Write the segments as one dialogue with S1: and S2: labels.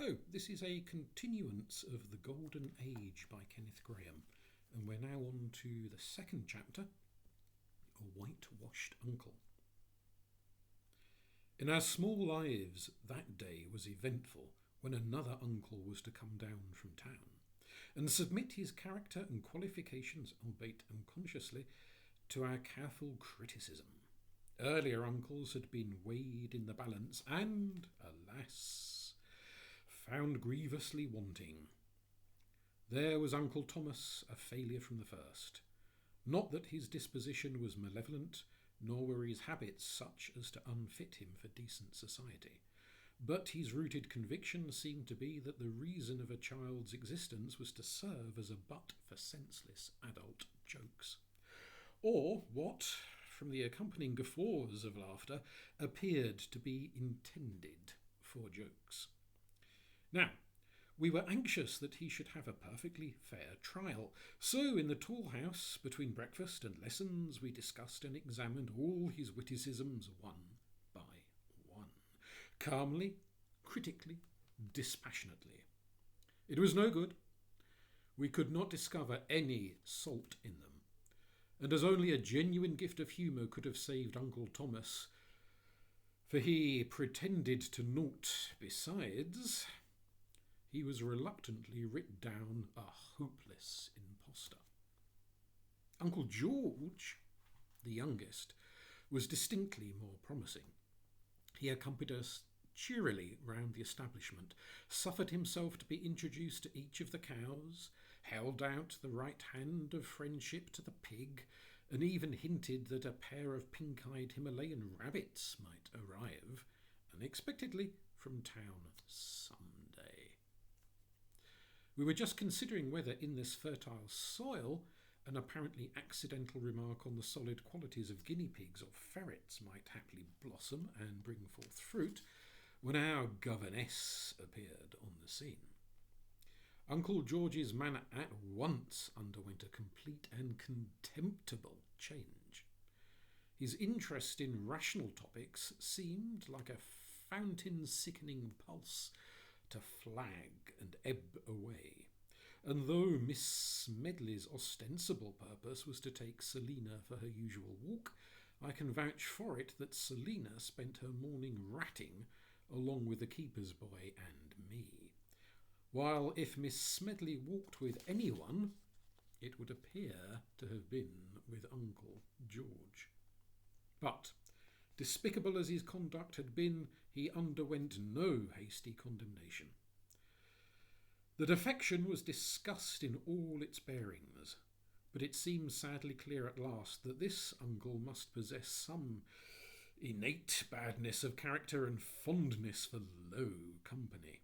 S1: Hello, this is a continuance of The Golden Age by Kenneth Grahame, and we're now on to the second chapter, A Whitewashed Uncle. In our small lives, that day was eventful when another uncle was to come down from town and submit his character and qualifications, albeit unconsciously, to our careful criticism. Earlier uncles had been weighed in the balance and, alas, found grievously wanting. There was Uncle Thomas, a failure from the first. Not that his disposition was malevolent, nor were his habits such as to unfit him for decent society, but his rooted conviction seemed to be that the reason of a child's existence was to serve as a butt for senseless adult jokes, or what, from the accompanying guffaws of laughter, appeared to be intended for jokes. Now, we were anxious that he should have a perfectly fair trial, so in the tall house, between breakfast and lessons, we discussed and examined all his witticisms one by one, calmly, critically, dispassionately. It was no good. We could not discover any salt in them, and as only a genuine gift of humour could have saved Uncle Thomas, for he pretended to naught besides, he was reluctantly writ down a hopeless impostor. Uncle George, the youngest, was distinctly more promising. He accompanied us cheerily round the establishment, suffered himself to be introduced to each of the cows, held out the right hand of friendship to the pig, and even hinted that a pair of pink-eyed Himalayan rabbits might arrive unexpectedly from town someday. We were just considering whether in this fertile soil an apparently accidental remark on the solid qualities of guinea pigs or ferrets might haply blossom and bring forth fruit, when our governess appeared on the scene. Uncle George's manner at once underwent a complete and contemptible change. His interest in rational topics seemed like a fountain-sickening pulse to flag and ebb away, and though Miss Smedley's ostensible purpose was to take Selina for her usual walk, I can vouch for it that Selina spent her morning ratting along with the keeper's boy and me, while if Miss Smedley walked with anyone, it would appear to have been with Uncle George. But, despicable as his conduct had been, he underwent no hasty condemnation. The defection was discussed in all its bearings, but it seemed sadly clear at last that this uncle must possess some innate badness of character and fondness for low company.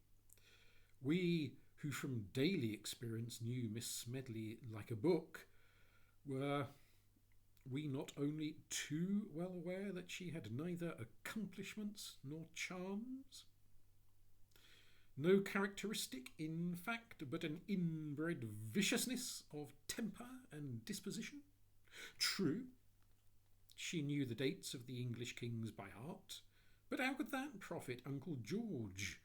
S1: We, who from daily experience knew Miss Smedley like a book, were we not only too well aware that she had neither accomplishments nor charms? No characteristic, in fact, but an inbred viciousness of temper and disposition? True, she knew the dates of the English kings by heart, but how could that profit Uncle George,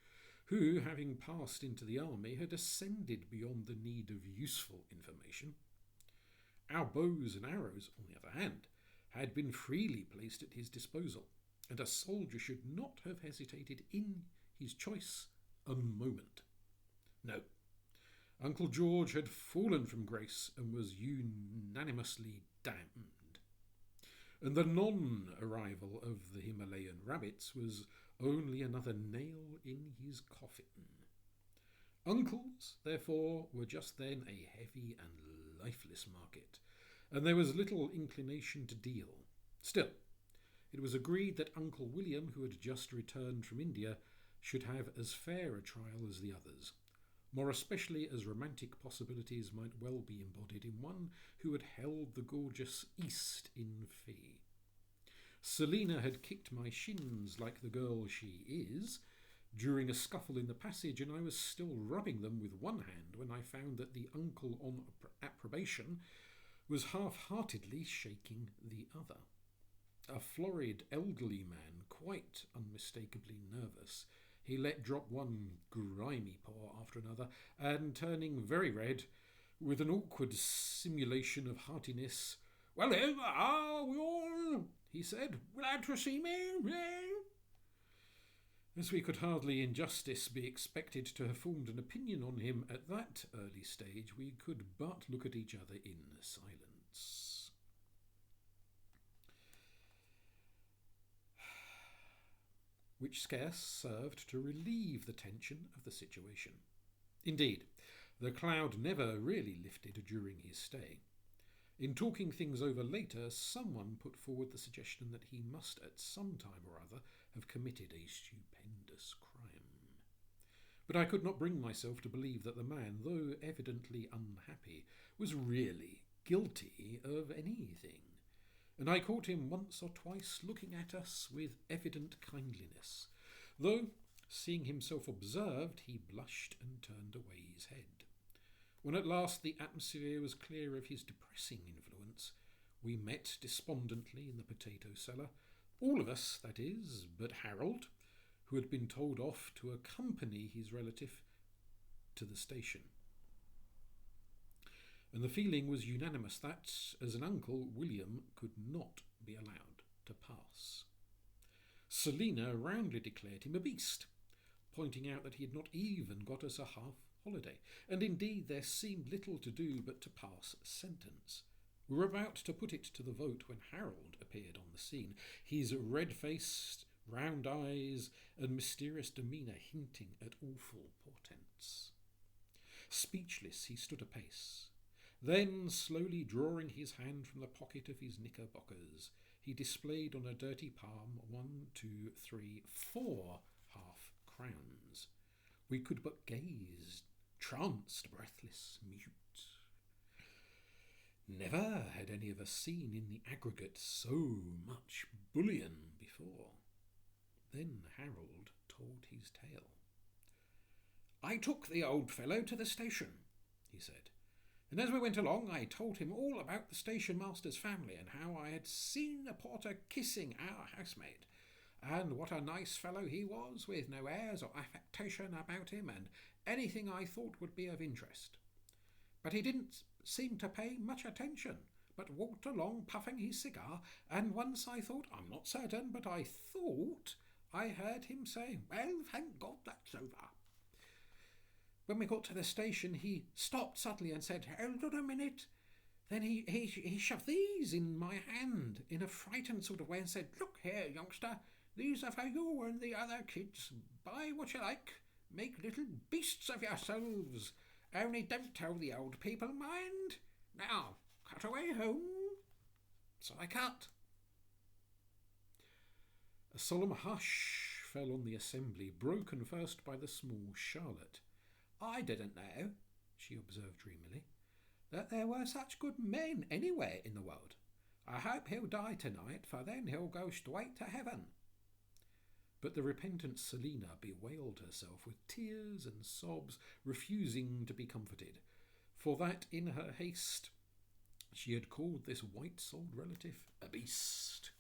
S1: who, having passed into the army, had ascended beyond the need of useful information? Our bows and arrows, on the other hand, had been freely placed at his disposal, and a soldier should not have hesitated in his choice a moment. No, Uncle George had fallen from grace and was unanimously damned, and the non-arrival of the Himalayan rabbits was only another nail in his coffin. Uncles, therefore, were just then a heavy and lifeless market, and there was little inclination to deal. Still, it was agreed that Uncle William, who had just returned from India, should have as fair a trial as the others, more especially as romantic possibilities might well be embodied in one who had held the gorgeous East in fee. Selina had kicked my shins like the girl she is during a scuffle in the passage, and I was still rubbing them with one hand when I found that the uncle on approbation was half-heartedly shaking the other. A florid elderly man, quite unmistakably nervous, He let drop one grimy paw after another, and turning very red, with an awkward simulation of heartiness, "Well, here are we all," he said. "Glad to see me, eh?" As we could hardly in justice be expected to have formed an opinion on him at that early stage, we could but look at each other in silence. Which scarce served to relieve the tension of the situation. Indeed, the cloud never really lifted during his stay. In talking things over later, someone put forward the suggestion that he must at some time or other have committed a stupendous crime. But I could not bring myself to believe that the man, though evidently unhappy, was really guilty of anything, and I caught him once or twice looking at us with evident kindliness, though, seeing himself observed, he blushed and turned away his head. When at last the atmosphere was clear of his depressing influence, we met despondently in the potato cellar, all of us, that is, but Harold, who had been told off to accompany his relative to the station. And the feeling was unanimous that, as an uncle, William could not be allowed to pass. Selina roundly declared him a beast, pointing out that he had not even got us a half holiday, and indeed there seemed little to do but to pass sentence. We were about to put it to the vote when Harold appeared on the scene, his red-faced, round eyes and mysterious demeanour hinting at awful portents. Speechless, he stood a pace. Then, slowly drawing his hand from the pocket of his knickerbockers, he displayed on a dirty palm 1, 2, 3, 4 half-crowns. We could but gaze, tranced, breathless, mute. Never had any of us seen in the aggregate so much bullion before. Then Harold told his tale. "I took the old fellow to the station," he said, "and as we went along I told him all about the station master's family and how I had seen the porter kissing our housemaid, and what a nice fellow he was, with no airs or affectation about him, and anything I thought would be of interest. But he didn't seem to pay much attention, but walked along puffing his cigar, and once I thought, I'm not certain, but I thought I heard him say, 'Well, thank God that's over.' When we got to the station, he stopped suddenly and said, 'Hold on a minute.' Then he shoved these in my hand in a frightened sort of way and said, 'Look here, youngster, these are for you and the other kids. Buy what you like. Make little beasts of yourselves. Only don't tell the old people, mind. Now, cut away home.' So I cut." A solemn hush fell on the assembly, broken first by the small Charlotte. "I didn't know," she observed dreamily, "that there were such good men anywhere in the world. I hope he'll die tonight, for then he'll go straight to heaven." But the repentant Selina bewailed herself with tears and sobs, refusing to be comforted, for that in her haste she had called this white-souled relative a beast.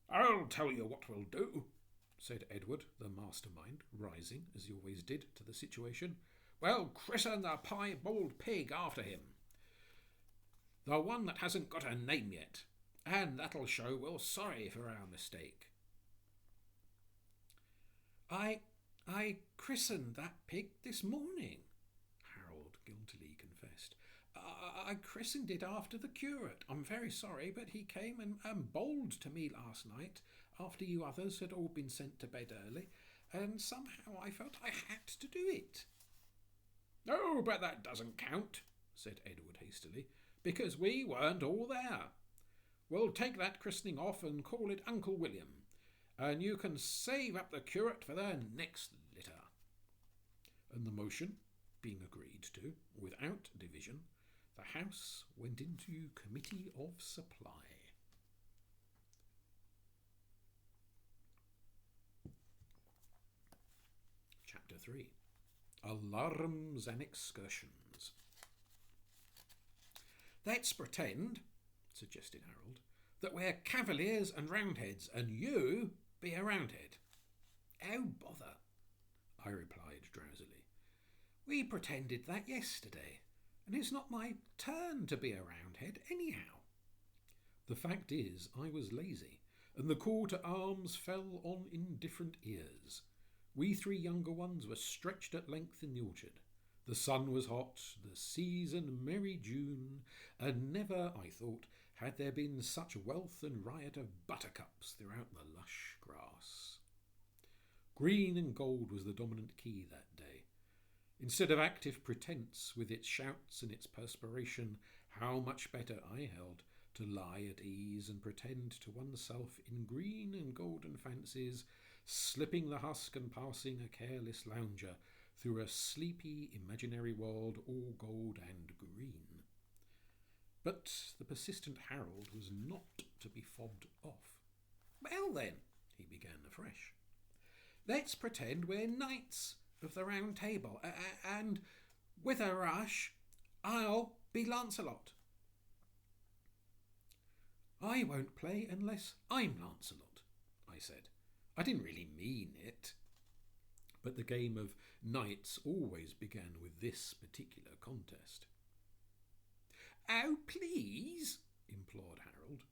S1: "I'll tell you what we'll do," said Edward, the mastermind, rising, as he always did, to the situation. "We'll christen the piebald pig after him. The one that hasn't got a name yet, and that'll show we're sorry for our mistake." I christened that pig this morning," Harold guiltily confessed. I christened it after the curate. I'm very sorry, but he came and bowled to me last night after you others had all been sent to bed early, and somehow I felt I had to do it." "Oh, but that doesn't count," said Edward hastily, "because we weren't all there. We'll take that christening off and call it Uncle William, and you can save up the curate for the next litter." And the motion being agreed to, without division, the House went into Committee of Supply. Chapter 3. Alarms and Excursions. "Let's pretend," suggested Harold, "that we're Cavaliers and Roundheads, and you be a Roundhead." "Oh, bother," I replied drowsily. "We pretended that yesterday, and it's not my turn to be a Roundhead anyhow." The fact is, I was lazy, and the call to arms fell on indifferent ears. We three younger ones were stretched at length in the orchard. The sun was hot, the season merry June, and never, I thought, had there been such wealth and riot of buttercups throughout the lush grass. Green and gold was the dominant key that day. Instead of active pretence, with its shouts and its perspiration, how much better I held to lie at ease and pretend to oneself in green and golden fancies, slipping the husk and passing a careless lounger through a sleepy imaginary world all gold and green. But the persistent Harold was not to be fobbed off. "Well then," he began afresh, "let's pretend we're knights of the Round Table, and with a rush, I'll be Lancelot." "I won't play unless I'm Lancelot," I said. I didn't really mean it. But the game of knights always began with this particular contest. "Oh, please," implored Harold.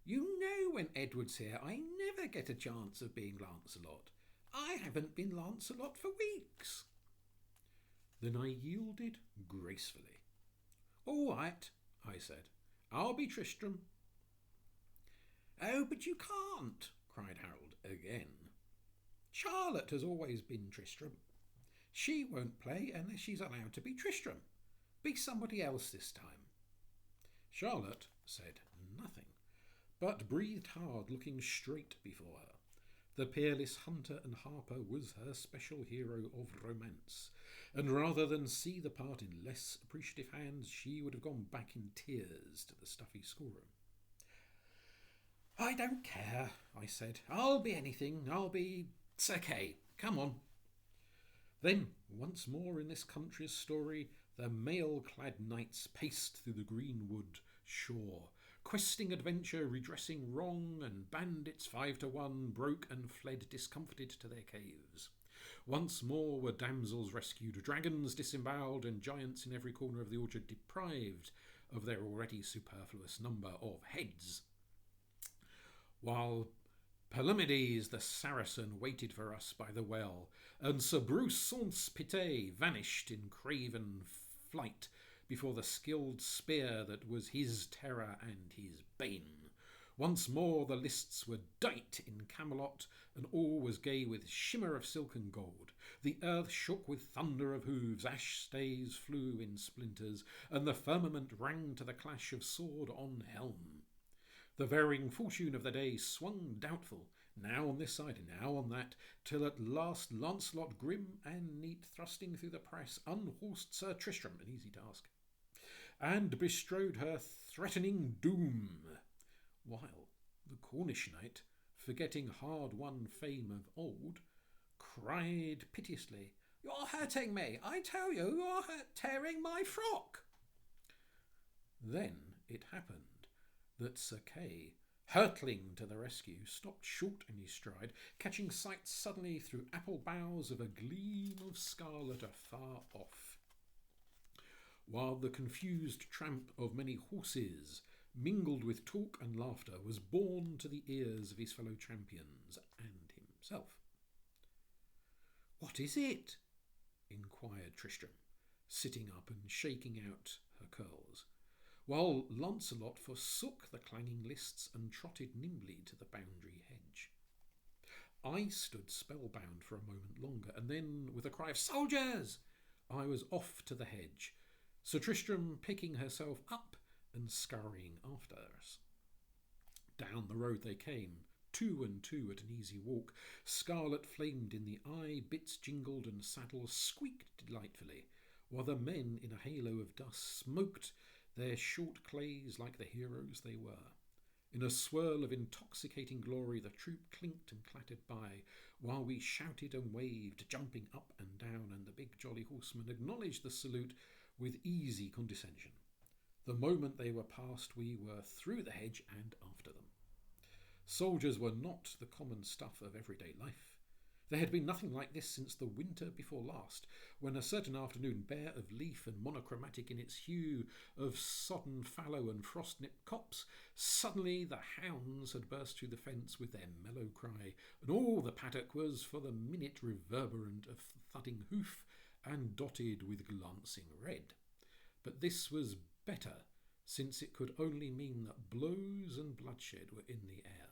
S1: "You know when Edward's here I never get a chance of being Lancelot. I haven't been Lancelot for weeks." Then I yielded gracefully. "All right," I said. "I'll be Tristram." "Oh, but you can't," cried Harold again. "Charlotte has always been Tristram. She won't play unless she's allowed to be Tristram. Be somebody else this time." Charlotte said nothing, but breathed hard, looking straight before her. The peerless hunter and harper was her special hero of romance, and rather than see the part in less appreciative hands, she would have gone back in tears to the stuffy schoolroom. "I don't care," I said. "I'll be anything. I'll be Sir Kay. Come on." Then, once more in this country's story, the mail-clad knights paced through the greenwood shore, questing adventure, redressing wrong, and bandits 5-1 broke and fled discomfited to their caves. Once more were damsels rescued, dragons disembowelled, and giants in every corner of the orchard deprived of their already superfluous number of heads. While Palomides the Saracen waited for us by the well, and Sir Bruce Saunce-Pité vanished in craven flight before the skilled spear that was his terror and his bane. Once more the lists were dight in Camelot, and all was gay with shimmer of silk and gold. The earth shook with thunder of hooves, ash staves flew in splinters, and the firmament rang to the clash of sword on helm. The varying fortune of the day swung doubtful, now on this side and now on that, till at last Lancelot, grim and neat, thrusting through the press, unhorsed Sir Tristram, an easy task, and bestrode her threatening doom, while the Cornish knight, forgetting hard-won fame of old, cried piteously, "You're hurting me! I tell you, you're tearing my frock!" Then it happened that Sir Kay, hurtling to the rescue, stopped short in his stride, catching sight suddenly through apple boughs of a gleam of scarlet afar off, while the confused tramp of many horses, mingled with talk and laughter, was borne to the ears of his fellow champions and himself. "What is it?" inquired Tristram, sitting up and shaking out her curls, while Lancelot forsook the clanging lists and trotted nimbly to the boundary hedge. I stood spellbound for a moment longer, and then, with a cry of "Soldiers!" I was off to the hedge, Sir Tristram picking herself up and scurrying after us. Down the road they came, 2 and 2 at an easy walk. Scarlet flamed in the eye, bits jingled, and saddles squeaked delightfully, while the men in a halo of dust smoked their short clays like the heroes they were. In a swirl of intoxicating glory, the troop clinked and clattered by, while we shouted and waved, jumping up and down, and the big jolly horsemen acknowledged the salute with easy condescension. The moment they were past, we were through the hedge and after them. Soldiers were not the common stuff of everyday life. There had been nothing like this since the winter before last, when a certain afternoon, bare of leaf and monochromatic in its hue of sodden fallow and frost-nipped copse, suddenly the hounds had burst through the fence with their mellow cry, and all the paddock was for the minute reverberant of thudding hoof and dotted with glancing red. But this was better, since it could only mean that blows and bloodshed were in the air.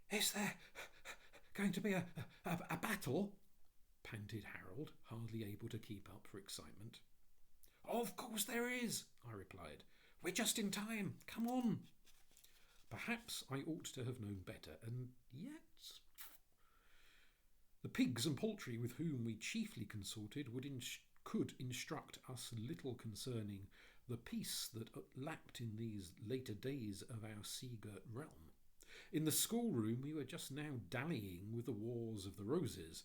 S1: "Is there going to be a battle?" panted Harold, hardly able to keep up for excitement. "Of course there is," I replied. "We're just in time. Come on." Perhaps I ought to have known better, and yet... The pigs and poultry with whom we chiefly consorted could instruct us little concerning the peace that lapped in these later days of our sea-girt realm. In the schoolroom we were just now dallying with the Wars of the Roses,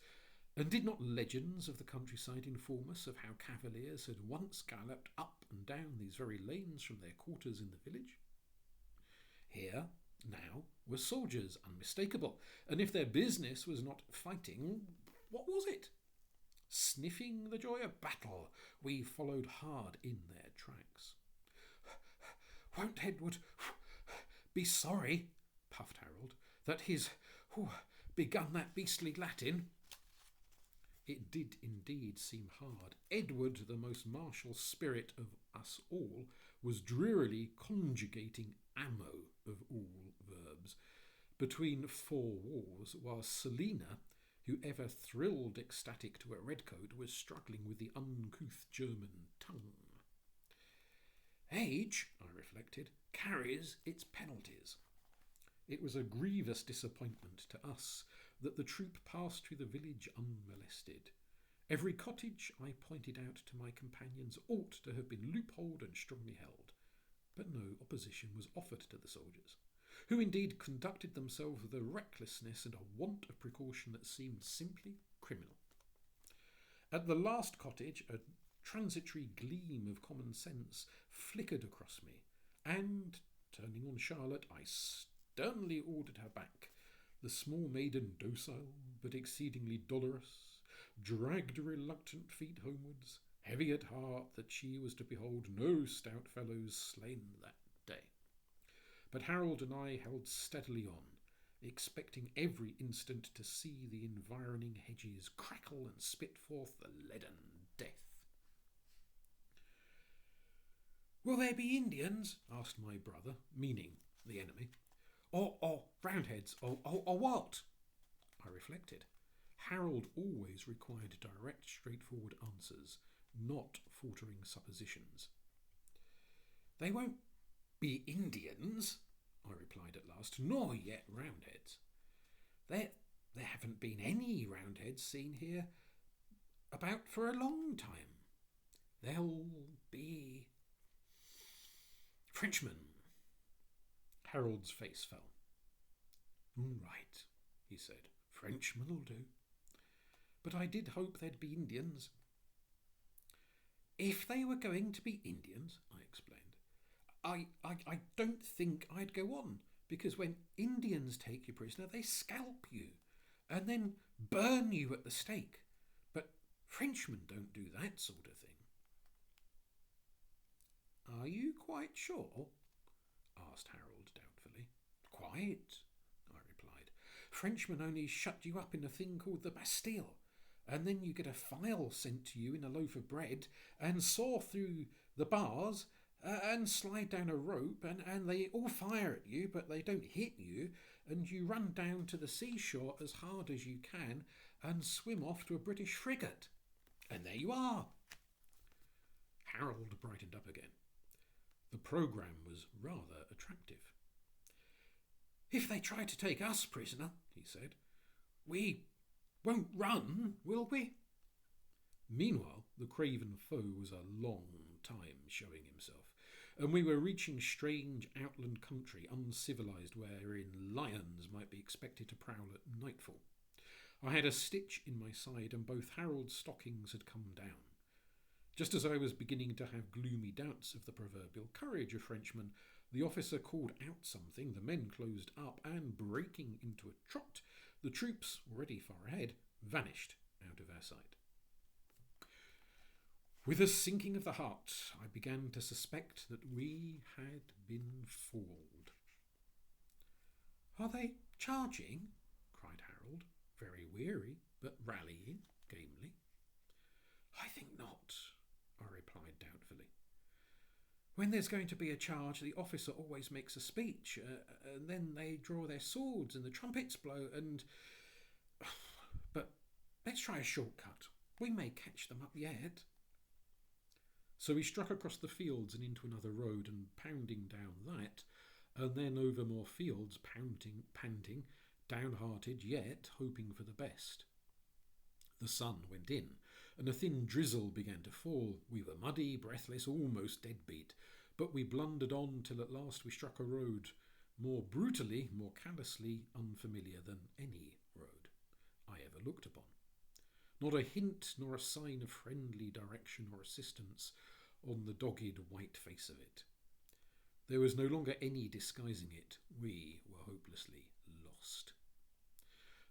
S1: and did not legends of the countryside inform us of how cavaliers had once galloped up and down these very lanes from their quarters in the village? Here, now, were soldiers unmistakable, and if their business was not fighting, what was it? Sniffing the joy of battle, we followed hard in their tracks. "Won't Edward be sorry," puffed Harold, "that he's begun that beastly Latin?" It did indeed seem hard. Edward, the most martial spirit of us all, was drearily conjugating ammo of all verbs between four walls, while Selina, who ever thrilled ecstatic to a redcoat, was struggling with the uncouth German tongue. Age, I reflected, carries its penalties. It was a grievous disappointment to us that the troop passed through the village unmolested. Every cottage, I pointed out to my companions, ought to have been loopholed and strongly held, but no opposition was offered to the soldiers, who indeed conducted themselves with a recklessness and a want of precaution that seemed simply criminal. At the last cottage, a transitory gleam of common sense flickered across me, and, turning on Charlotte, I sternly ordered her back. The small maiden, docile but exceedingly dolorous, dragged reluctant feet homewards, heavy at heart that she was to behold no stout fellows slain that day. But Harold and I held steadily on, expecting every instant to see the environing hedges crackle and spit forth the leaden death. "Will there be Indians?" asked my brother, meaning the enemy. Or Roundheads, or what?" I reflected. Harold always required direct, straightforward answers, not faltering suppositions. "They won't be Indians," I replied at last, "nor yet Roundheads. There haven't been any Roundheads seen here about for a long time. They'll be Frenchmen." Harold's face fell. "Right," he said. "Frenchmen'll do. But I did hope there'd be Indians." "If they were going to be Indians," I explained, I don't think I'd go on, because when Indians take you prisoner, they scalp you and then burn you at the stake. But Frenchmen don't do that sort of thing." "Are you quite sure?" asked Harold doubtfully. "Quite," I replied. "Frenchmen only shut you up in a thing called the Bastille, and then you get a file sent to you in a loaf of bread, and saw through the bars, and slide down a rope, and they all fire at you, but they don't hit you, and you run down to the seashore as hard as you can and swim off to a British frigate. And there you are." Harold brightened up again. The programme was rather attractive. "If they try to take us prisoner," he said, "we won't run, will we?" Meanwhile, the craven foe was a long time showing himself, and we were reaching strange outland country, uncivilised, wherein lions might be expected to prowl at nightfall. I had a stitch in my side, and both Harold's stockings had come down. Just as I was beginning to have gloomy doubts of the proverbial courage of Frenchmen, the officer called out something, the men closed up, and breaking into a trot, The troops, already far ahead, vanished out of our sight. With a sinking of the heart, I began to suspect that we had been fooled. "Are they charging?" cried Harold, very weary, but rallying gamely. "I think not," I replied doubtfully. "When there's going to be a charge, the officer always makes a speech, and then they draw their swords and the trumpets blow and... But let's try a shortcut. We may catch them up yet." So we struck across the fields and into another road, and pounding down that, and then over more fields, panting, downhearted yet hoping for the best. The sun went in, and a thin drizzle began to fall. We were muddy, breathless, almost deadbeat, but we blundered on till at last we struck a road, more brutally, more callously unfamiliar than any road I ever looked upon. Not a hint nor a sign of friendly direction or assistance on the dogged white face of it. There was no longer any disguising it. We were hopelessly lost.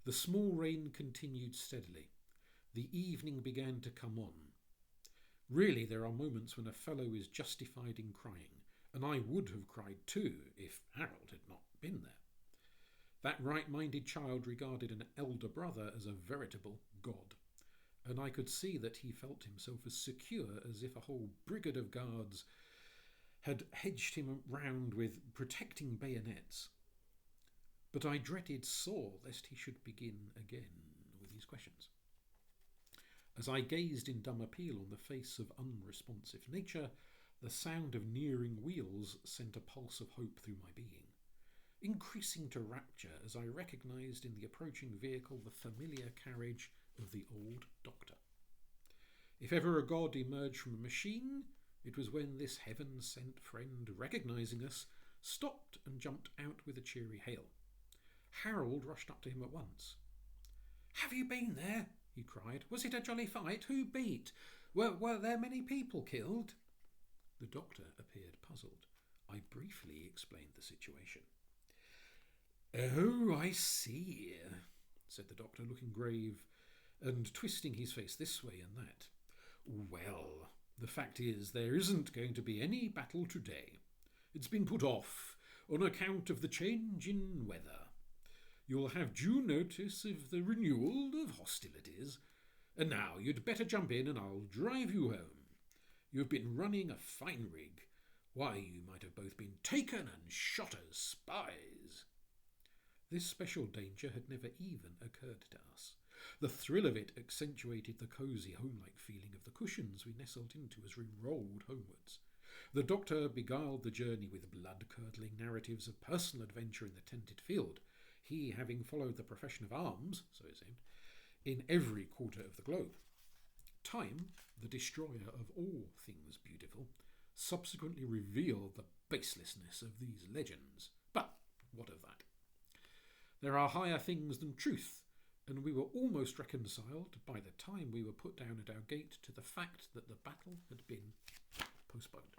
S1: The small rain continued steadily. The evening began to come on. Really, there are moments when a fellow is justified in crying, and I would have cried too if Harold had not been there. That right-minded child regarded an elder brother as a veritable god, and I could see that he felt himself as secure as if a whole brigade of guards had hedged him round with protecting bayonets. But I dreaded sore lest he should begin again with his questions. As I gazed in dumb appeal on the face of unresponsive nature, the sound of nearing wheels sent a pulse of hope through my being, increasing to rapture as I recognised in the approaching vehicle the familiar carriage of the old doctor. If ever a god emerged from a machine, it was when this heaven-sent friend, recognising us, stopped and jumped out with a cheery hail. Harold rushed up to him at once. "Have you been there?" he cried. "Was it a jolly fight? Who beat? Were there many people killed?" The doctor appeared puzzled. I briefly explained the situation. "Oh, I see," said the doctor, looking grave and twisting his face this way and that. "Well, the fact is there isn't going to be any battle today. It's been put off on account of the change in weather. You'll have due notice of the renewal of hostilities. And now you'd better jump in and I'll drive you home. You've been running a fine rig. Why, you might have both been taken and shot as spies." This special danger had never even occurred to us. The thrill of it accentuated the cosy, home-like feeling of the cushions we nestled into as we rolled homewards. The doctor beguiled the journey with blood-curdling narratives of personal adventure in the tented field, he having followed the profession of arms, so it seemed, in every quarter of the globe. Time, the destroyer of all things beautiful, subsequently revealed the baselessness of these legends. But what of that? There are higher things than truth, and we were almost reconciled by the time we were put down at our gate to the fact that the battle had been postponed.